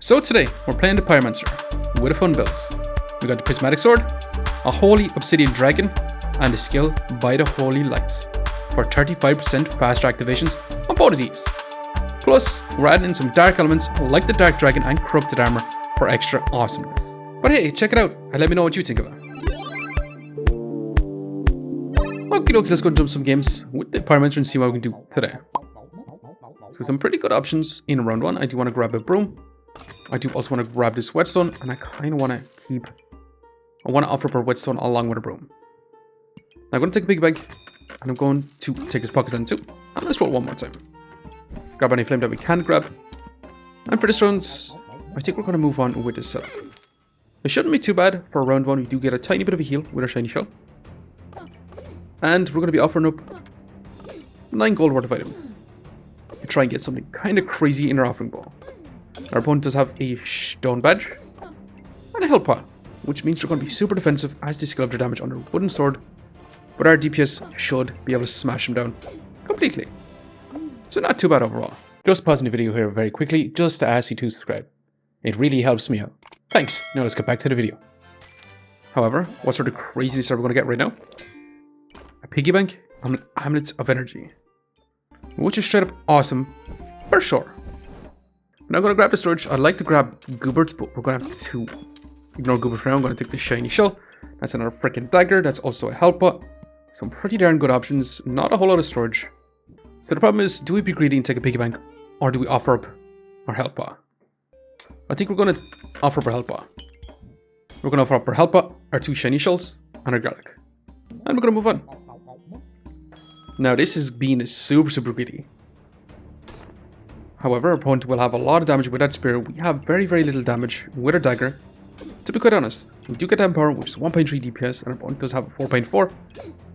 So today, we're playing the Pyromancer with a fun builds. We got the Prismatic Sword, a Holy Obsidian Dragon, and a skill by the Holy Lights for 35% faster activations on both of these. Plus, we're adding in some dark elements like the Dark Dragon and Corrupted Armor for extra awesomeness. But hey, check it out and let me know what you think of it. Okay, let's go and jump some games with the Pyromancer and see what we can do today. So some pretty good options in round one. I do want to grab a broom. I do also want to grab this whetstone, and I kind of want to offer up our whetstone along with a broom. Now I'm going to take a big bag, and I'm going to take his pocket lens too. And let's roll one more time. Grab any flame that we can grab. And for this round, I think we're going to move on with this setup. It shouldn't be too bad for round one. We do get a tiny bit of a heal with our shiny shell. And we're going to be offering up 9 gold worth of items to try and get something kind of crazy in our offering ball. Our opponent does have a stone badge and a health pot, which means they're going to be super defensive as they scale up their damage under a wooden sword, but our DPS should be able to smash them down completely. So not too bad overall. Just pausing the video here very quickly just to ask you to subscribe. It really helps me out. Thanks. Now let's get back to the video. However, what sort of craziness are we going to get right now? A piggy bank and an amulet of energy, which is straight up awesome for sure. Now I'm going to grab the storage. I'd like to grab Gooberts, but we're going to have to ignore Goober for now. I'm going to take the shiny shell. That's another freaking dagger. That's also a health pot. Some pretty darn good options. Not a whole lot of storage. So the problem is, do we be greedy and take a piggy bank, or do we offer up our health pot? I think we're going to offer up our health pot. We're going to offer up our health pot, our 2 shiny shells, and our garlic. And we're going to move on. Now this is being super greedy. However, our opponent will have a lot of damage with that spear. We have very little damage with our dagger. To be quite honest, we do get that power, which is 1.3 DPS, and our opponent does have a 4.4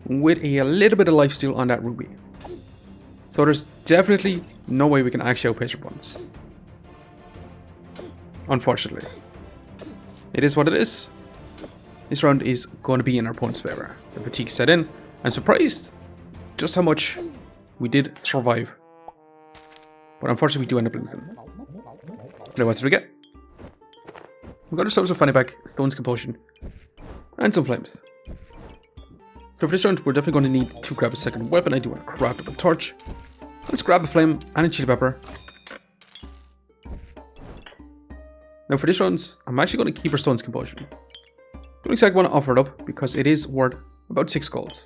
with a little bit of lifesteal on that ruby. So there's definitely no way we can actually outpace our opponents. Unfortunately. It is what it is. This round is going to be in our opponent's favor. The fatigue set in. I'm surprised just how much we did survive. But unfortunately, we do end up losing. Now, what did we get? We got ourselves a fanny pack, Stone's Compulsion, and some flames. So for this round, we're definitely going to need to grab a second weapon. I do want to craft up a torch. Let's grab a flame and a chili pepper. Now for this round, I'm actually going to keep our Stone's Compulsion. Don't exactly want to offer it up because it is worth about 6 gold.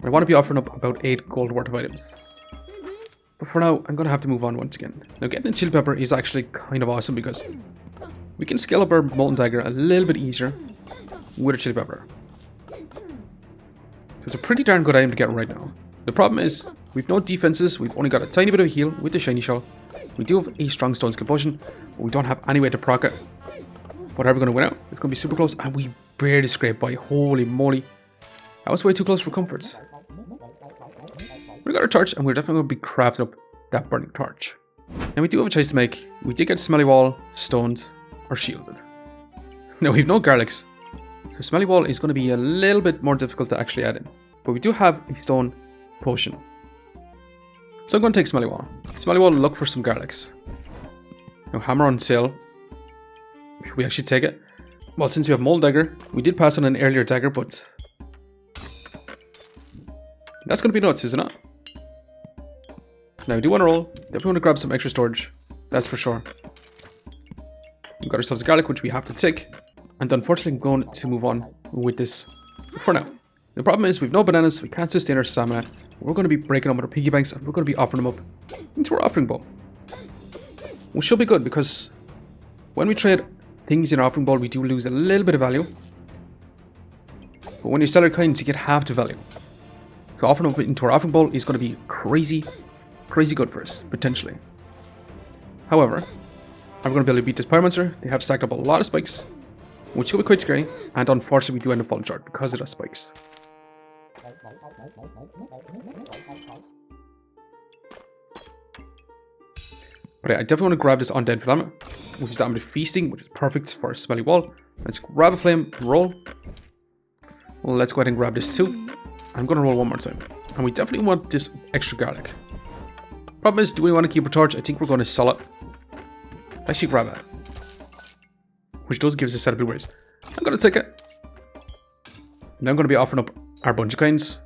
I want to be offering up about 8 gold worth of items. But for now, I'm going to have to move on once again. Now getting the chili pepper is actually kind of awesome because we can scale up our molten dagger a little bit easier with a chili pepper. So it's a pretty darn good item to get right now. The problem is, we've no defenses, we've only got a tiny bit of a heal with the shiny shell. We do have a strong Stone's Compulsion, but we don't have any way to proc it. But are we going to win out? It's going to be super close, and we barely scraped by. Holy moly. That was way too close for comforts. We got our torch, and we're definitely going to be crafting up that burning torch. And we do have a choice to make. We did get Smelly Wall, stoned, or shielded. Now we have no garlics, so Smelly Wall is going to be a little bit more difficult to actually add in. But we do have a stone potion. So I'm going to take Smelly Wall. Smelly Wall, look for some garlics. Now hammer on sale. Should we actually take it? Well, since we have molten dagger, we did pass on an earlier dagger, but that's going to be nuts, isn't it? Now, we do want to roll. Definitely want to grab some extra storage. That's for sure. We've got ourselves a garlic, which we have to take. And unfortunately, I'm going to move on with this for now. The problem is, we've no bananas. We can't sustain our stamina. We're going to be breaking them with our piggy banks, and we're going to be offering them up into our offering bowl. Which should be good, because when we trade things in our offering bowl, we do lose a little bit of value. But when you sell our coins, you get half the value. So offering up into our offering bowl is going to be crazy good for us, potentially. However, I'm going to be able to beat this Pyromancer. They have stacked up a lot of spikes, which could be quite scary, and unfortunately we do end up falling short because of the spikes. But I definitely want to grab this undead filament, which is Amethyst Feasting, which is perfect for a Smelly Wall. Let's grab a flame and roll. Well, let's go ahead and grab this too. I'm going to roll one more time. And we definitely want this extra garlic. Problem is, do we want to keep a torch? I think we're going to sell it. Actually, grab it. which does give us a set of blueberries. I'm going to take it. Now I'm going to be offering up our bunch of kinds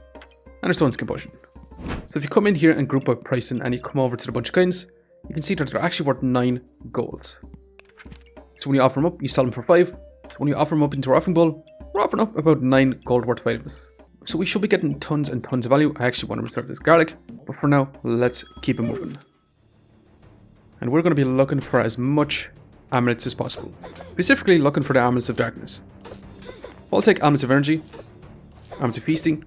and our stone skin potion. So if you come in here and group by pricing and you come over to the bunch of kinds, you can see that they're actually worth 9 gold. So when you offer them up, you sell them for 5. So when you offer them up into our offering bowl, we're offering up about 9 gold worth of items. So we should be getting tons and tons of value. I actually want to reserve this garlic, but for now, let's keep it moving. And we're going to be looking for as much amulets as possible. Specifically looking for the amulets of darkness. I'll take amulets of energy, amulets of feasting,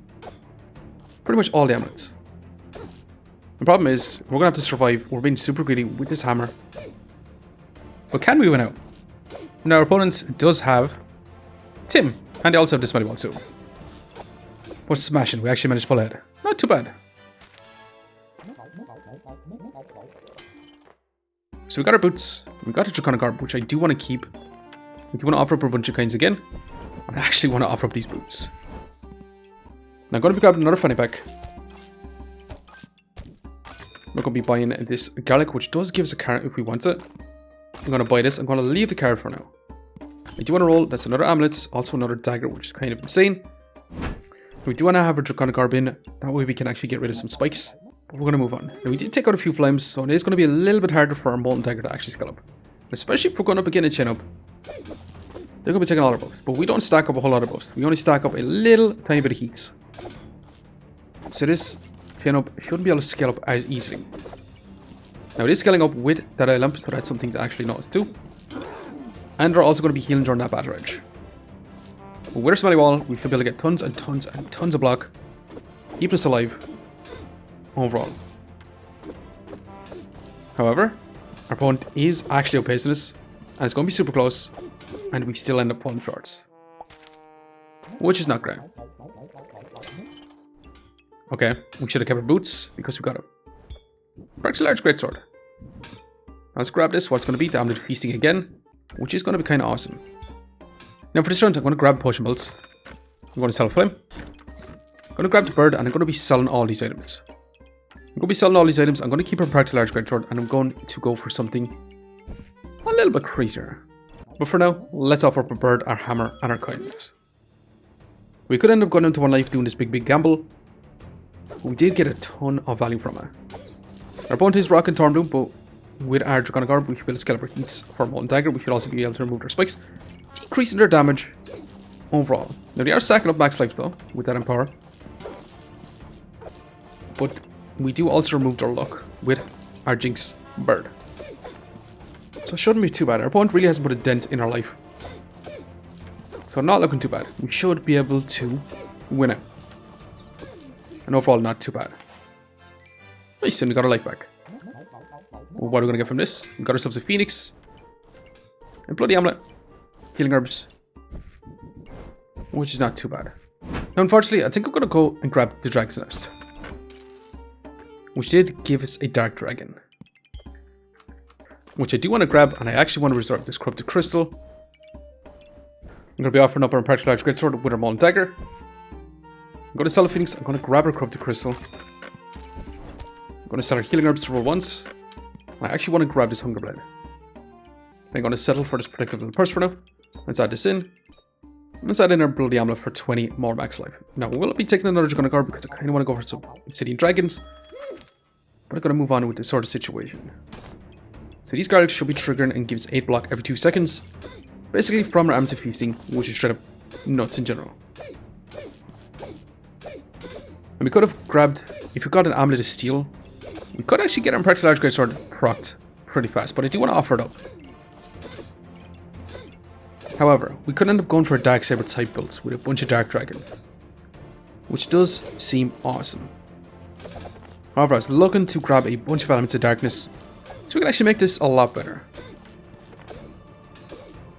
pretty much all the amulets. The problem is, we're going to have to survive. We're being super greedy with this hammer. But can we win out? Now our opponent does have Tim, and they also have the Smelly one too. But smashing, we actually managed to pull ahead. Not too bad. So we got our boots, we got a Draconic Garb, which I do want to keep. I do want to offer up a bunch of kinds again. I actually want to offer up these boots. Now I'm going to be grabbing another fanny pack. We're going to be buying this garlic, which does give us a carrot if we want it. I'm going to buy this. I'm going to leave the carrot for now. I do want to roll. That's another amulet. Also another dagger, which is kind of insane. We do want to have a Draconic Garb in. That way we can actually get rid of some spikes. But we're going to move on. Now we did take out a few flames, so it is going to be a little bit harder for our molten dagger to actually scale up. Especially if we're going up again and chain up. They're going to be taking all our buffs. But we don't stack up a whole lot of buffs. We only stack up a little tiny bit of heats. So this chain up shouldn't be able to scale up as easily. Now it is scaling up with that eye lamp, so that's something to actually notice too. And they're also going to be healing during that battle edge. But with our Smelly wall, we should be able to get tons and tons and tons of block. Keep us alive. Overall. However, our opponent is actually outpacing us. And it's going to be super close. And we still end up falling short. Which is not great. Okay, we should have kept our boots because we got a practically large greatsword. Let's grab this. What's going to be the amulet feasting again, which is going to be kind of awesome. Now for this round, I'm going to grab potion belts. I'm going to sell a flame. I'm going to grab the bird, and I'm going to be selling all these items. I'm going to be selling all these items. I'm going to keep a practically large greatsword, and I'm going to go for something a little bit crazier. But for now, let's offer up a bird, our hammer, and our coins. We could end up going into one life doing this big gamble. But we did get a ton of value from it. Our opponent is rocking Thornbloom, but with our Draconic Garb, we should be able to scale up our heats for Molten Dagger. We should also be able to remove their spikes, decreasing their damage overall. Now they are stacking up max life though, with that Empower. But we do also remove their luck with our Jinx Bird. So it shouldn't be too bad. Our opponent really hasn't put a dent in our life. So not looking too bad. We should be able to win it. And overall, not too bad. Nice, and we got our life back. Well, what are we going to get from this? We got ourselves a Phoenix. And Bloody Amulet. Healing Herbs. Which is not too bad. Now, unfortunately, I think I'm going to go and grab the Dragon's Nest. Which did give us a Dark Dragon. Which I do want to grab, and I actually want to reserve this Corrupted Crystal. I'm going to be offering up our Practical Large Greatsword with our Molten Dagger. I'm going to sell a Phoenix. I'm going to grab our Corrupted Crystal. I'm going to sell our Healing Herbs for once. I actually want to grab this Hunger Blade. I'm going to settle for this Protective Little Purse for now. Let's add this in. Let's add in our Bloody Amulet for 20 more max life. Now, we'll be taking another Draconic Garb because I kind of want to go for some Obsidian Dragons. But I'm going to move on with this sort of situation. So these garlics should be triggering and gives 8 block every 2 seconds. Basically from our Amethyst Feasting, which is straight up nuts in general. And we could have grabbed, if we got an Amulet of Steel, we could actually get our Practical Large Greatsword procced pretty fast, but I do want to offer it up. However, we could end up going for a Darksaber type build with a bunch of Dark Dragons, which does seem awesome. However, I was looking to grab a bunch of Elements of Darkness, so we can actually make this a lot better.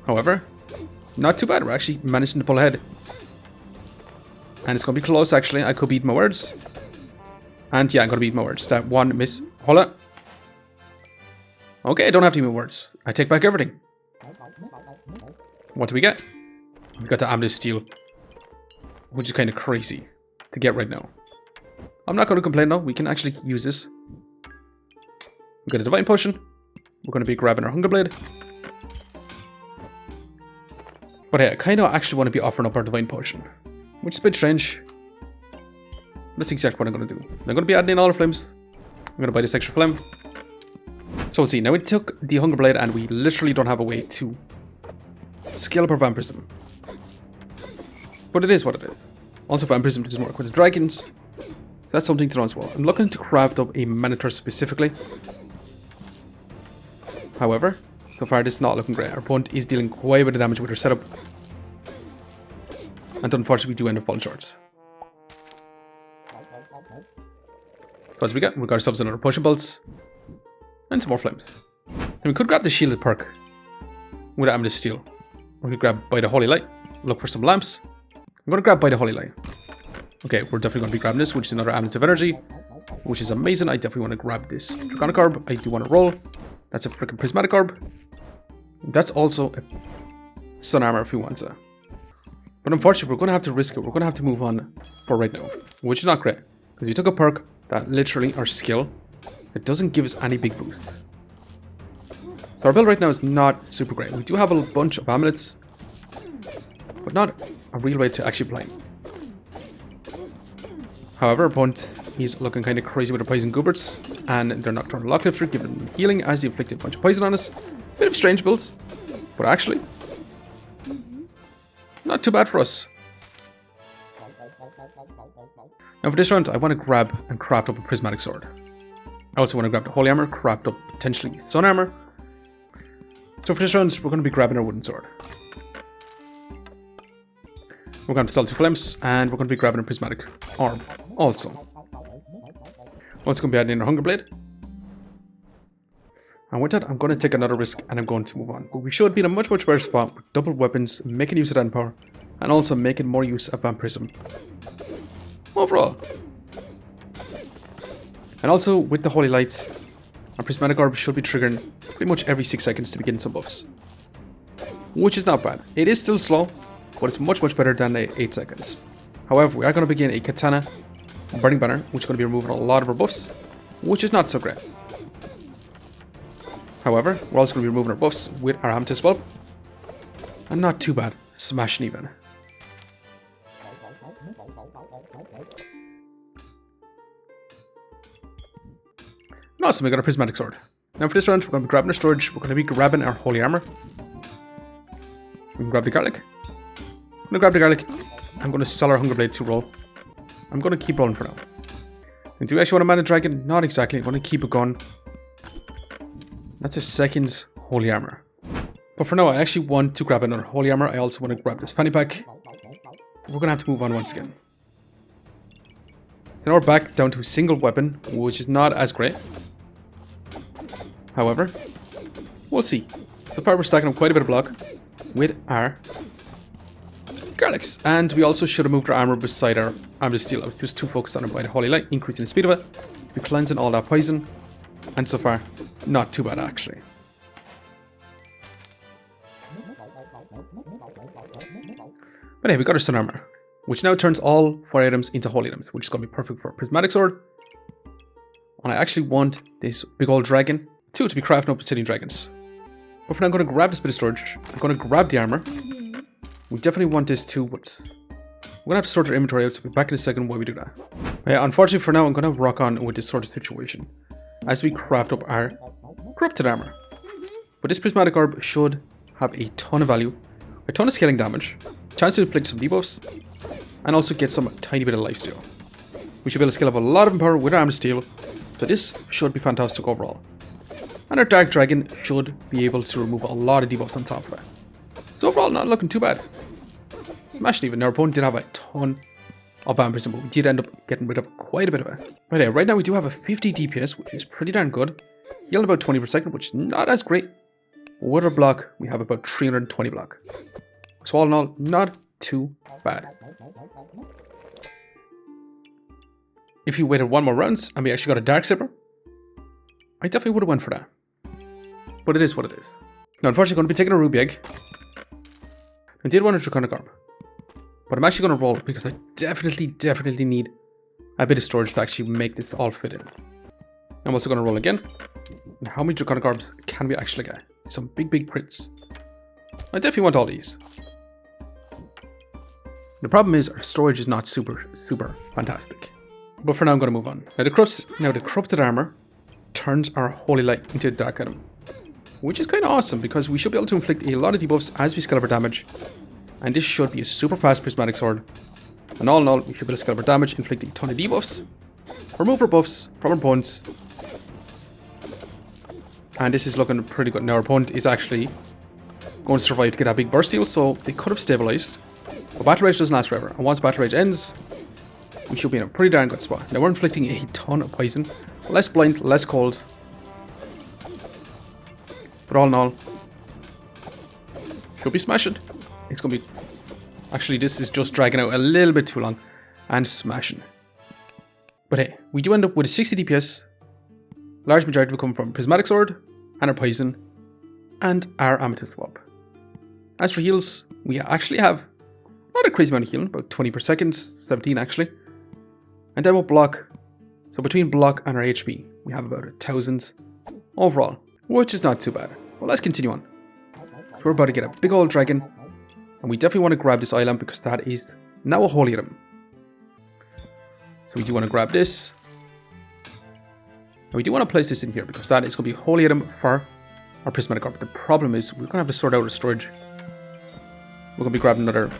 However, not too bad. We're actually managing to pull ahead. And it's going to be close, actually. I could beat my words. And yeah, I'm going to beat my words. That one miss. Hold on. Okay, I don't have to eat my words. I take back everything. What do we get? We got the Amethyst Steel, which is kind of crazy to get right now. I'm not going to complain though. We can actually use this. We got a Divine Potion. We're going to be grabbing our Hunger Blade. But hey, I kind of actually want to be offering up our Divine Potion, which is a bit strange. That's exactly what I'm going to do. I'm going to be adding in all our flames. I'm going to buy this extra flame. So let's see. Now we took the Hunger Blade and we literally don't have a way to scale up our Vampirism. But it is what it is. Also, Vampirism does more with the dragons. So that's something to know as well. I'm looking to craft up a Minotaur specifically. However, so far this is not looking great. Our opponent is dealing quite a bit of damage with her setup. And unfortunately we do end up falling short. So as we got ourselves another Potion Bolts. And some more flames. And we could grab the Shielded perk with Amethyst Steel. We're going to grab By the Holy Light. Look for some lamps. I'm going to grab By the Holy Light. Okay, we're definitely going to be grabbing this, which is another Amulet of Energy. Which is amazing. I definitely want to grab this Dragonic Orb. I do want to roll. That's a freaking Prismatic Orb. That's also a Sun Armor if we want to. But unfortunately, we're going to have to risk it. We're going to have to move on for right now. Which is not great. Because we took a perk that literally our skill. It doesn't give us any big boost. So our build right now is not super great. We do have a bunch of amulets, but not a real way to actually play. However, our opponent is looking kind of crazy with their Poison Gooberts and their Nocturnal Locklifter, giving them healing as they inflicted a bunch of poison on us. Bit of strange builds, but actually, not too bad for us. Now for this round, I want to grab and craft up a Prismatic Sword. I also want to grab the Holy Armor, craft up potentially Sun Armor. So for this round, we're going to be grabbing our Wooden Sword. We're going to sell 2 flames, and we're going to be grabbing a Prismatic Orb also. Also going to be adding in our Hunger Blade. And with that, I'm going to take another risk, and I'm going to move on. But we should be in a much better spot with double weapons, making use of that power, and also making more use of Vampirism overall. And also, with the Holy Lights, our Prismatic Orb should be triggering pretty much every 6 seconds to be getting some buffs. Which is not bad. It is still slow, but it's much better than 8 seconds. However, we are going to begin a Katana Burning Banner, which is going to be removing a lot of our buffs, which is not so great. However, we're also going to be removing our buffs with our Amethyst Whelp, and not too bad. Smashing even. Awesome, we got a Prismatic Sword. Now for this round, we're going to be grabbing our storage. We're going to be grabbing our Holy Armor. We can grab the Garlic. I'm going to grab the Garlic. I'm going to sell our Hunger Blade to roll. I'm going to keep rolling for now. And do we actually want to man a dragon? Not exactly. I'm going to keep it going. That's a second Holy Armor. But for now, I actually want to grab another Holy Armor. I also want to grab this Fanny Pack. We're going to have to move on once again. So now we're back down to a single weapon, which is not as great. However, we'll see. So far we're stacking up quite a bit of block with our Garlics. And we also should have moved our armor beside our Amethyst Steel. I was just too focused on it by the Holy Light, increasing the speed of it. We're cleansing all that poison. And so far, not too bad actually. But hey, we got our Sun Armor, which now turns all fire items into holy items, which is going to be perfect for a Prismatic Sword. And I actually want this big old dragon to be crafting up Obsidian Dragons. But for now, I'm going to grab this bit of storage. I'm going to grab the armor. We definitely want this too, but we're going to have to sort our inventory out, so we'll be back in a second while we do that. Yeah, unfortunately for now, I'm going to rock on with this sort of situation as we craft up our Corrupted Armor. But this Prismatic Orb should have a ton of value, a ton of scaling damage, chance to inflict some debuffs, and also get some tiny bit of lifesteal. We should be able to scale up a lot of power with our Amethyst Steel, so this should be fantastic overall. And our Dark Dragon should be able to remove a lot of debuffs on top of it. So overall, not looking too bad. Smashed even. Our opponent did have a ton of Vampirism, but we did end up getting rid of quite a bit of it. Right now we do have a 50 DPS, which is pretty darn good. Healing about 20 per second, which is not as great. With our block, we have about 320 block. So all in all, not too bad. If you waited one more rounds and we actually got a Dark Saber, I definitely would have went for that. But it is what it is. Now, unfortunately, I'm going to be taking a Ruby Egg. I did want a Draconic Orb, but I'm actually going to roll because I definitely need a bit of storage to actually make this all fit in. I'm also going to roll again. And how many Draconic Orbs can we actually get? Some big crits. I definitely want all these. The problem is our storage is not super fantastic. But for now, I'm going to move on. Now, the corrupted armor turns our holy light into a dark item, which is kind of awesome because we should be able to inflict a lot of debuffs as we scale our damage. And this should be a super fast prismatic sword. And all in all, we should be able to scale our damage, inflict a ton of debuffs, remove our buffs from our opponents. And this is looking pretty good. Now, our opponent is actually going to survive to get that big burst heal, so they could have stabilized. But Battle Rage doesn't last forever. And once Battle Rage ends, we should be in a pretty darn good spot. Now, we're inflicting a ton of poison. Less blind, less cold. But all in all, should be smashing. It's going to be... Actually, this is just dragging out a little bit too long. And smashing. But hey, we do end up with a 60 DPS. Large majority will come from Prismatic Sword, and our Poison, and our Amethyst Swap. As for heals, we actually have not a crazy amount of healing, about 20 per second, 17 actually. And then we'll block. So between block and our HP, we have about 1,000 overall, which is not too bad. Well, let's continue on. So we're about to get a big old dragon, and we definitely want to grab this eye lamp because that is now a holy item. So we do want to grab this. And we do want to place this in here because that is going to be a holy item for our prismatic orb. The problem is we're going to have to sort out our storage. We're going to be grabbing another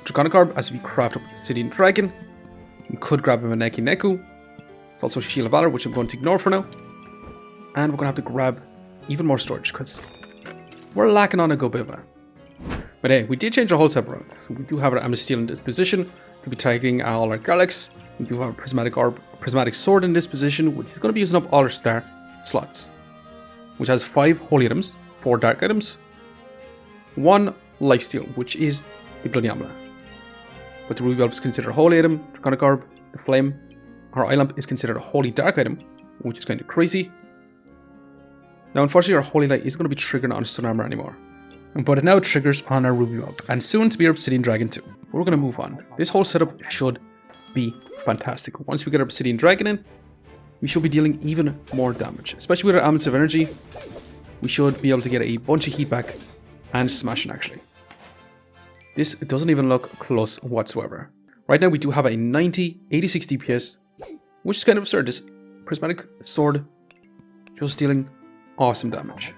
dragonic orb as we craft up the obsidian dragon. We could grab a Maneki Neku. It's also Shield of Valor, which I'm going to ignore for now. And we're going to have to grab even more storage because we're lacking on a good bit of that. But hey, we did change our whole set around. So we do have our Amethyst in this position. We'll be targeting all our Garlics. We do have a prismatic orb, prismatic sword in this position, which is going to be using up all our star slots. Which has 5 holy items, 4 dark items, 1 lifesteal, which is the Bloody Amulet. But the Ruby Whelp is considered a holy item, Draconic Orb, the Flame. Our Eye Lamp is considered a holy dark item, which is kind of crazy. Now, unfortunately, our Holy Light isn't going to be triggering on Stone Armor anymore. But it now triggers on our Ruby Whelp, and soon to be our Obsidian Dragon too. We're going to move on. This whole setup should be fantastic. Once we get our Obsidian Dragon in, we should be dealing even more damage. Especially with our Amethyst of Energy, we should be able to get a bunch of heat back and smashing actually. This doesn't even look close whatsoever. Right now we do have a 86 DPS, which is kind of absurd. This prismatic sword just dealing awesome damage.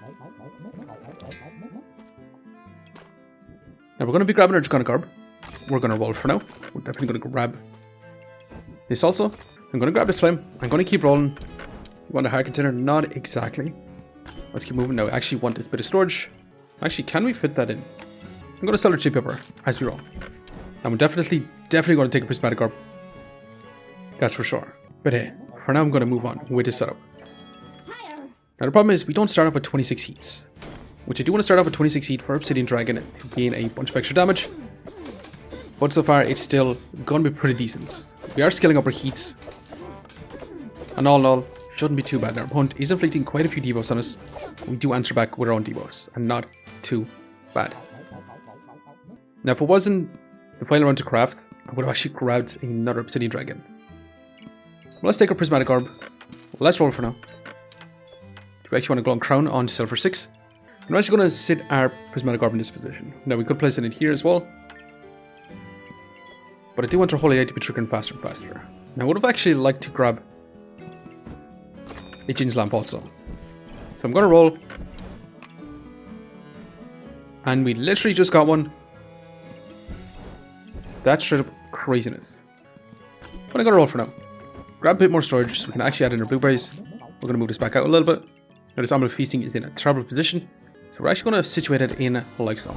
Now we're going to be grabbing our Draconic Orb. We're going to roll for now. We're definitely going to grab this also. I'm going to grab this Flame. I'm going to keep rolling. You want a hard container? Not exactly. Let's keep moving now. I actually want this bit of storage. Actually, can we fit that in? I'm going to sell our chip paper as we roll. I'm definitely going to take a prismatic orb. That's for sure. But hey, for now I'm going to move on with this setup. Now the problem is we don't start off with 26 heats. Which I do want to start off with 26 heat for Obsidian Dragon to gain a bunch of extra damage. But so far it's still going to be pretty decent. We are scaling up our heats. And all in all, shouldn't be too bad. Our opponent is inflicting quite a few debuffs on us. We do answer back with our own debuffs. And not too bad. Now if it wasn't the final round to craft, I would have actually grabbed another Obsidian Dragon. Well, let's take our Prismatic Orb. Let's roll for now. We actually want to Glowing Crown on to sell for 6. I'm actually going to sit our Prismatic Orb in this position. Now we could place it in here as well. But I do want our Holy Light to be triggering faster and faster. Now I would have actually liked to grab a Jin's Lamp also. So I'm going to roll. And we literally just got one. That's straight up craziness. But I'm going to roll for now. Grab a bit more storage so we can actually add in our blueberries. We're going to move this back out a little bit. Now this Amulet Feasting is in a terrible position. So we're actually going to situate it in like so.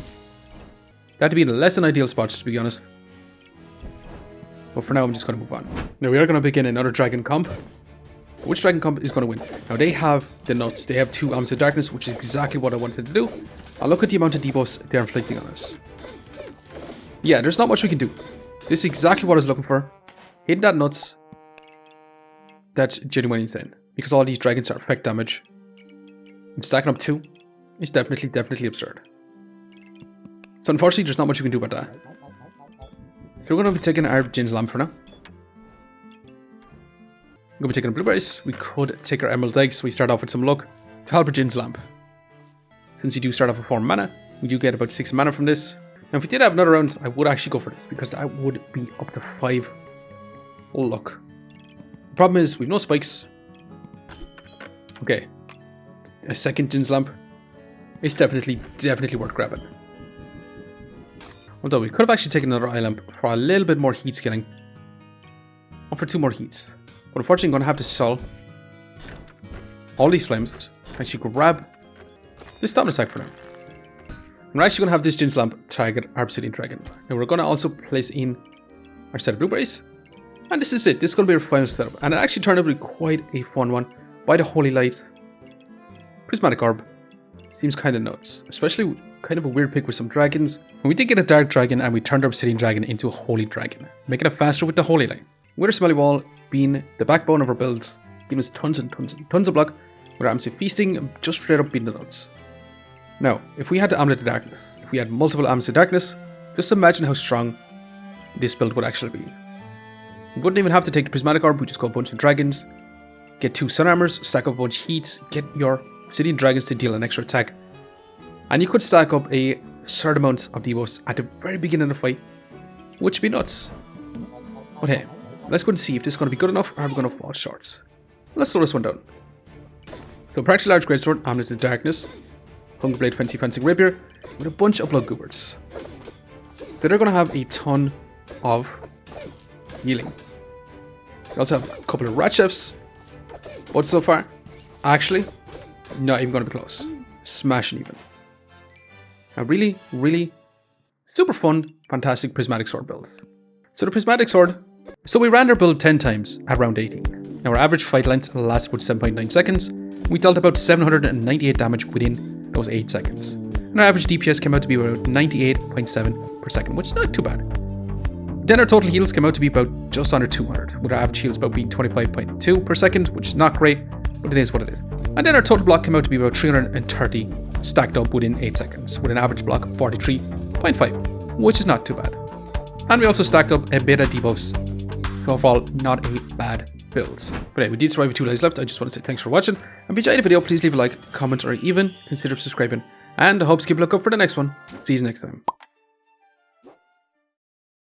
That'd be in a less than ideal spot, just to be honest. But for now, I'm just going to move on. Now we are going to begin another Dragon Comp. Which Dragon Comp is going to win? Now they have the nuts. They have 2 Amethyst of Darkness, which is exactly what I wanted to do. I'll look at the amount of debuffs they're inflicting on us. Yeah, there's not much we can do. This is exactly what I was looking for. Hitting that nuts. That's genuinely insane. Because all these dragons are effect damage. And stacking up 2 is definitely absurd. So unfortunately, there's not much we can do about that. So we're going to be taking our Jin's Lamp for now. We're going to be taking our blueberries. We could take our Emerald Eggs. So we start off with some luck to help our Jin's Lamp. Since we do start off with 4 mana, we do get about 6 mana from this. Now, if we did have another round, I would actually go for this because that would be up to 5 luck. The problem is we've no spikes. Okay. A second Jin's lamp is definitely worth grabbing. Although we could have actually taken another eye lamp for a little bit more heat scaling. Or for 2 more heats. But unfortunately, I'm going to have to sell all these flames. Actually grab this stamina sack for them. And we're actually going to have this Jin's lamp target our obsidian dragon. And we're going to also place in our set of blueberries. And this is it. This is going to be our final setup. And it actually turned out to be quite a fun one. By the holy light. Prismatic orb. Seems kind of nuts. Especially kind of a weird pick with some dragons. And we did get a dark dragon and we turned our obsidian dragon into a holy dragon. Making it faster with the holy light. With our smelly wall being the backbone of our builds. Giving us tons and tons and tons of block. With our amethyst feasting just straight up beating the nuts. Now, if we had to amulet the darkness. If we had multiple amulets of darkness. Just imagine how strong this build would actually be. We wouldn't even have to take the prismatic orb. We just go a bunch of dragons. Get 2 sun armors. Stack up a bunch of heats. Get your obsidian dragons to deal an extra attack. And you could stack up a certain amount of debuffs at the very beginning of the fight, which would be nuts. But hey, let's go and see if this is going to be good enough or are we going to fall short. Let's slow this one down. So practically large greatsword, amulet of darkness, hunger blade, fancy rapier, with a bunch of blood goobers. So they're going to have a ton of healing. We also have a couple of rat chefs, but so far, actually, not even going to be close. Smashing even. A really, really super fun, fantastic prismatic sword build. So the prismatic sword. So we ran our build 10 times at round 18. Now our average fight length lasted about 7.9 seconds. We dealt about 798 damage within those 8 seconds. And our average DPS came out to be about 98.7 per second, which is not too bad. Then our total heals came out to be about just under 200, with our average heals about being 25.2 per second, which is not great, but it is what it is. And then our total block came out to be about 330 stacked up within 8 seconds, with an average block of 43.5, which is not too bad. And we also stacked up a bit of debuffs, so overall, not a bad build. But anyway, we did survive with 2 lives left. I just want to say thanks for watching, and if you enjoyed the video, please leave a like, comment, or even consider subscribing, and I hope to keep a lookout for the next one. See you next time.